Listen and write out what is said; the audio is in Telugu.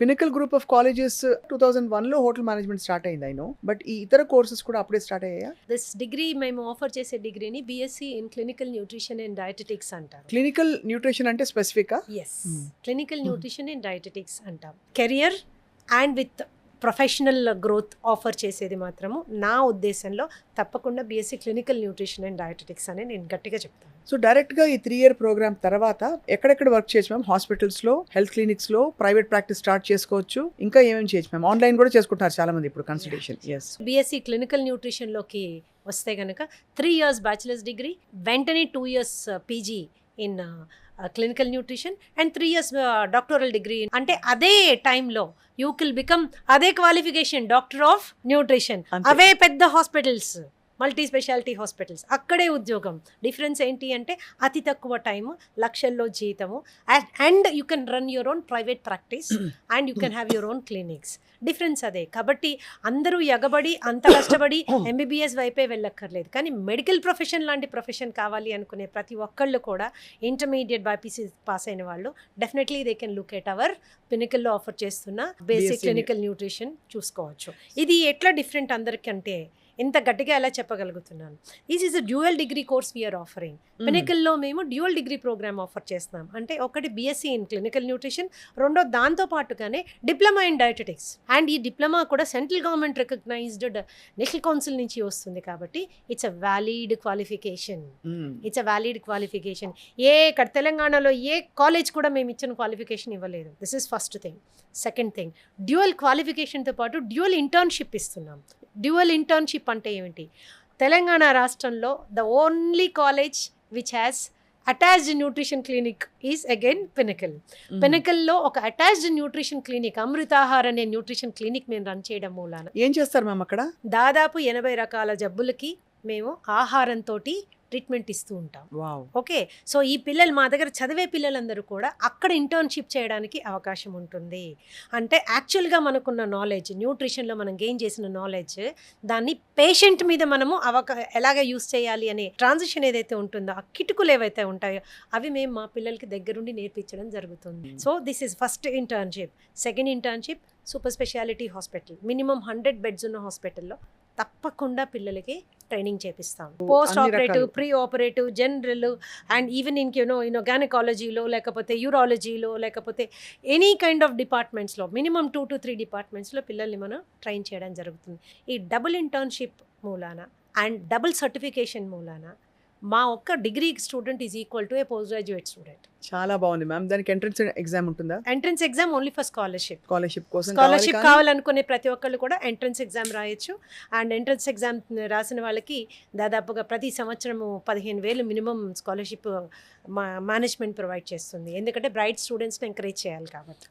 పినకల్ గ్రూప్ ఆఫ్ కాలేజెస్ 2001లో హోటల్ మేనేజ్మెంట్ స్టార్ట్ అయింది ఐ నో, బట్ ఈ ఇతర కోర్సెస్ కూడా అప్పుడే స్టార్ట్ అయ్యాయా? దిస్ డిగ్రీ మేము ఆఫర్ చేసే డిగ్రీని BSc in clinical nutrition and dietetics అంటారు. క్లినికల్ న్యూట్రిషన్ అంటే స్పెసిఫికా? Yes, clinical nutrition and dietetics అంటాం. Career and with professional growth offer చేసేది మాత్రము నా ఉద్దేశంలో తప్పకుండా BSc clinical nutrition and dietetics అని నేను గట్టిగా చెప్తాను. సో డైరెక్ట్గా ఈ 3 year ప్రోగ్రామ్ తర్వాత ఎక్కడెక్కడ వర్క్ చేయొచ్చు మ్యామ్? హాస్పిటల్స్లో, హెల్త్ క్లినిక్స్లో, ప్రైవేట్ ప్రాక్టీస్ స్టార్ట్ చేసుకోవచ్చు, ఇంకా ఏమేమి చేయొచ్చు మ్యామ్? ఆన్లైన్ కూడా చేసుకుంటున్నారు చాలా మంది ఇప్పుడు కన్సల్టేషన్. ఎస్, బిఎస్సి క్లినికల్ న్యూట్రిషన్లోకి వస్తే కనుక 3 years బ్యాచిలర్స్ డిగ్రీ, వెంటనే 2 years PG in clinical nutrition and 3 years doctoral degree. అంటే అదే టైంలో యూ కిల్ బికమ్ అదే క్వాలిఫికేషన్ డాక్టర్ ఆఫ్ న్యూట్రిషన్, అవే పెద్ద హాస్పిటల్స్, మల్టీ స్పెషాలిటీ హాస్పిటల్స్, అక్కడే ఉద్యోగం. డిఫరెన్స్ ఏంటి అంటే అతి తక్కువ టైము, లక్షల్లో జీతము, and you can run your own private practice and you can have your own clinics. Difference అదే. కాబట్టి అందరూ ఎగబడి అంత కష్టపడి ఎంబీబీఎస్ వైపే వెళ్ళక్కర్లేదు, కానీ మెడికల్ ప్రొఫెషన్ లాంటి ప్రొఫెషన్ కావాలి అనుకునే ప్రతి ఒక్కళ్ళు కూడా ఇంటర్మీడియట్ బైపీసీ పాస్ అయిన వాళ్ళు definitely they can look at our పినికల్లో ఆఫర్ చేస్తున్న బేసిక్ క్లినికల్ న్యూట్రిషన్ చూసుకోవచ్చు. ఇది ఎట్లా డిఫరెంట్ అందరికంటే ఇంత గట్టిగా ఎలా చెప్పగలుగుతున్నాను? This is a dual degree course we are offering. పినికల్లో మేము డ్యూయల్ డిగ్రీ ప్రోగ్రామ్ ఆఫర్ చేస్తున్నాం. అంటే ఒకటి బిఎస్సి ఇన్ క్లినికల్ న్యూట్రిషన్, రెండో దాంతో పాటుగానే డిప్లొమా ఇన్ డయటెటిక్స్. అండ్ ఈ డిప్లొమా కూడా central government recognised national council నుంచి వస్తుంది, కాబట్టి it's a valid qualification. It's a valid qualification. తెలంగాణలో ఏ కాలేజ్ కూడా మేము ఇచ్చిన క్వాలిఫికేషన్ ఇవ్వలేదు. This is first thing. Second thing, dual క్వాలిఫికేషన్తో పాటు డ్యూయల్ ఇంటర్న్షిప్ ఇస్తున్నాం. డ్యూయల్ ఇంటర్న్షిప్ అంటే ఏమిటి? తెలంగాణ రాష్ట్రంలో the only college which has attached nutrition clinic is again Pinnacle. పినికల్లో ఒక అటాచ్డ్ న్యూట్రిషన్ క్లినిక్, అమృతాహార్ అనే న్యూట్రిషన్ క్లినిక్ మేము రన్ చేయడం మూలాన ఏం చేస్తారు మ్యామ్ అక్కడ? దాదాపు 80 రకాల జబ్బులకి మేము ఆహారంతో ట్రీట్మెంట్ ఇస్తూ ఉంటాం. ఓకే, సో ఈ పిల్లలు మా దగ్గర చదివే పిల్లలందరూ కూడా అక్కడ ఇంటర్న్షిప్ చేయడానికి అవకాశం ఉంటుంది. అంటే యాక్చువల్గా మనకున్న నాలెడ్జ్, న్యూట్రిషన్లో మనం గెయిన్ చేసిన నాలెడ్జ్, దాన్ని పేషెంట్ మీద మనము ఎలాగ యూస్ చేయాలి అనే ట్రాన్సిషన్ ఏదైతే ఉంటుందో, ఆ కిటుకులు ఏవైతే ఉంటాయో అవి మేము మా పిల్లలకి దగ్గరుండి నేర్పించడం జరుగుతుంది. So this is first internship. Second internship, super speciality hospital, minimum 100 beds ఉన్న హాస్పిటల్లో తప్పకుండా పిల్లలకి ట్రైనింగ్ చేపిస్తాం. Post operative, pre operative, general and even in గైనకాలజీలో, లేకపోతే యూరాలజీలో, లేకపోతే ఎనీ కైండ్ ఆఫ్ డిపార్ట్మెంట్స్లో మినిమం 2 to 3 డిపార్ట్మెంట్స్లో పిల్లల్ని మనం ట్రైన్ చేయడం జరుగుతుంది. ఈ డబుల్ ఇంటర్న్షిప్ మూలాన అండ్ డబుల్ సర్టిఫికేషన్ మూలాన మా ఒక్క degree student is equal to a post graduate student. చాలా బాగుంది మ్యామ్. దానికి ఎంట్రన్స్ ఎగ్జామ్ ఉంటుందా? Entrance exam only for scholarship. కోసం స్కాలర్షిప్ కావాలనుకునే ప్రతి ఒక్కళ్ళు కూడా ఎంట్రన్స్ ఎగ్జామ్ రాయొచ్చు. అండ్ ఎంట్రన్స్ ఎగ్జామ్ రాసిన వాళ్ళకి దాదాపుగా ప్రతి సంవత్సరము 15,000 మినిమం స్కాలర్షిప్ మేనేజ్మెంట్ ప్రొవైడ్ చేస్తుంది. ఎందుకంటే బ్రైట్ స్టూడెంట్స్ని ఎంకరేజ్ చేయాలి కాబట్టి.